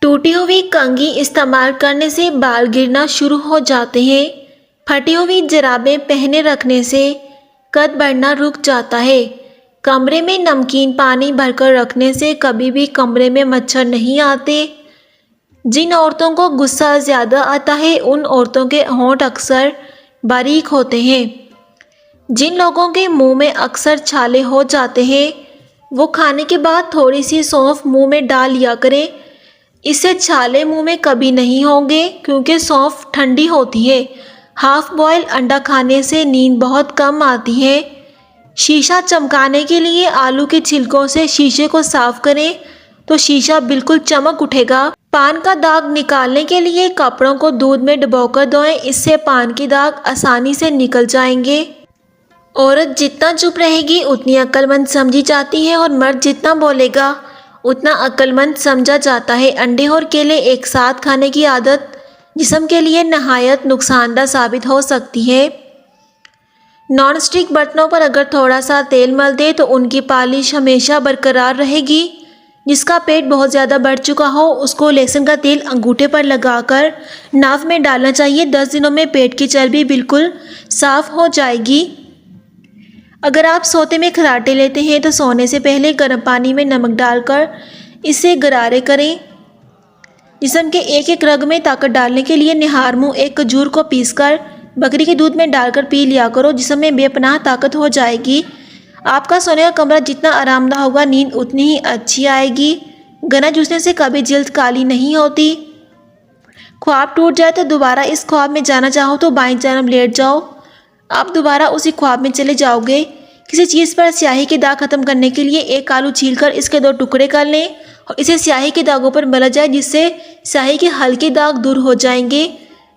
टूटी हुई कंघी इस्तेमाल करने से बाल गिरना शुरू हो जाते हैं। फटी हुई जुराबें पहने रखने से कद बढ़ना रुक जाता है। कमरे में नमकीन पानी भरकर रखने से कभी भी कमरे में मच्छर नहीं आते। जिन औरतों को गुस्सा ज़्यादा आता है उन औरतों के होंठ अक्सर बारीक होते हैं। जिन लोगों के मुंह में अक्सर छाले हो जाते हैं वो खाने के बाद थोड़ी सी सौंफ मुंह में डाल लिया करें। इससे छाले मुंह में कभी नहीं होंगे क्योंकि सौंफ ठंडी होती है। हाफ बॉयल अंडा खाने से नींद बहुत कम आती है। शीशा चमकाने के लिए आलू के छिलकों से शीशे को साफ करें तो शीशा बिल्कुल चमक उठेगा। पान का दाग निकालने के लिए कपड़ों को दूध में डुबोकर धोएं, इससे पान के दाग आसानी से निकल जाएंगे। औरत जितना चुप रहेगी उतनी अक्लमंद समझी जाती है और मर्द जितना बोलेगा उतना अक्लमंद समझा जाता है। अंडे और केले एक साथ खाने की आदत जिस्म के लिए नहायत नुकसानदा साबित हो सकती है। नॉन स्टिक बर्तनों पर अगर थोड़ा सा तेल मल दे तो उनकी पॉलिश हमेशा बरकरार रहेगी। जिसका पेट बहुत ज़्यादा बढ़ चुका हो उसको लहसुन का तेल अंगूठे पर लगाकर नाक में डालना चाहिए। 10 दिनों में पेट की चर्बी बिल्कुल साफ हो जाएगी। अगर आप सोते में खर्राटे लेते हैं तो सोने से पहले गर्म पानी में नमक डालकर इसे गरारे करें। जिस्म के एक एक रग में ताकत डालने के लिए निहार मुँह एक खजूर को पीसकर बकरी के दूध में डालकर पी लिया करो, जिस्म में बेपनाह ताकत हो जाएगी। आपका सोने का कमरा जितना आरामदाह होगा नींद उतनी ही अच्छी आएगी। गन्ना जूसने से कभी जल्द काली नहीं होती। ख्वाब टूट जाए तो दोबारा इस ख्वाब में जाना चाहो तो बाएं जानब लेट जाओ, आप दोबारा उसी ख्वाब में चले जाओगे। किसी चीज़ पर स्याही के दाग खत्म करने के लिए एक आलू छीलकर इसके 2 टुकड़े कर लें और इसे स्याही के दागों पर मला जाए, जिससे स्याही के हल्के दाग दूर हो जाएंगे।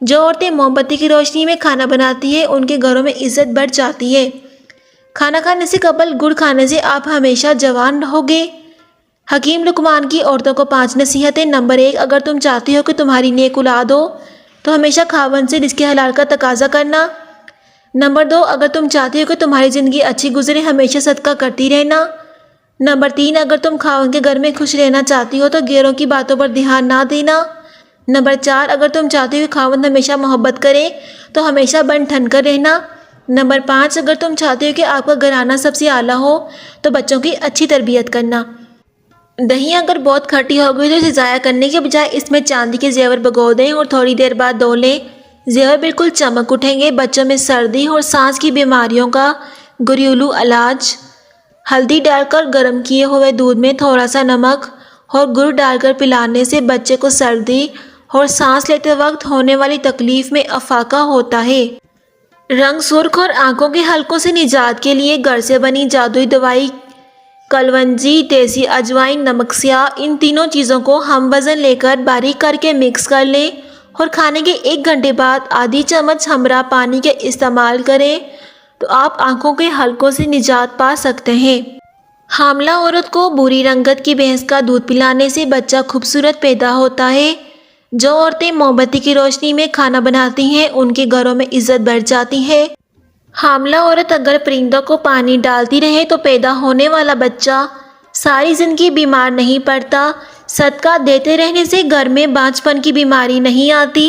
जो औरतें मोमबत्ती की रोशनी में खाना बनाती हैं उनके घरों में इज्जत बढ़ जाती है। खाना खाने से कबल गुड़ खाने से आप हमेशा जवान रहोगे। हकीम लुकमान की औरतों को 5 नसीहतें। नंबर 1, अगर तुम चाहती हो कि तुम्हारी नेक औलाद हो तो हमेशा खावन से रिज़्क़ हलाल का तकाजा करना। नंबर 2, अगर तुम चाहती हो कि तुम्हारी ज़िंदगी अच्छी गुजरे हमेशा सदका करती रहना। नंबर 3, अगर तुम खावन के घर में खुश रहना चाहती हो तो गैरों की बातों पर ध्यान ना देना। नंबर 4, अगर तुम चाहती हो कि खावन हमेशा मोहब्बत करे तो हमेशा बन ठन कर रहना। नंबर 5, अगर तुम चाहते हो कि आपका घराना सबसे आला हो तो बच्चों की अच्छी तरबियत करना। दही अगर बहुत खट्टी हो गई तो इसे ज़ाया करने के बजाय इसमें चांदी के जेवर भिगो दें और थोड़ी देर बाद धो लें। जेवर बिल्कुल चमक उठेंगे। बच्चों में सर्दी और सांस की बीमारियों का घरेलू इलाज। हल्दी डालकर गर्म किए हुए दूध में थोड़ा सा नमक और गुड़ डालकर पिलाने से बच्चे को सर्दी और सांस लेते वक्त होने वाली तकलीफ़ में अफाका होता है। रंग सुर्ख और आंखों के हलकों से निजात के लिए घर से बनी जादुई दवाई कलवंजी, देसी अजवाइन, नमक स्याह, इन तीनों चीज़ों को हम वज़न लेकर बारीक करके मिक्स कर लें और खाने के 1 घंटे बाद आधी चम्मच हमरा पानी के इस्तेमाल करें तो आप आंखों के हलकों से निजात पा सकते हैं। हामला औरत को बुरी रंगत की भैंस का दूध पिलाने से बच्चा खूबसूरत पैदा होता है। जो औरतें मोमबत्ती की रोशनी में खाना बनाती हैं उनके घरों में इज्जत बढ़ जाती है। हामला औरत अगर परिंदों को पानी डालती रहे तो पैदा होने वाला बच्चा सारी ज़िंदगी बीमार नहीं पड़ता। सदका देते रहने से घर में बांझपन की बीमारी नहीं आती।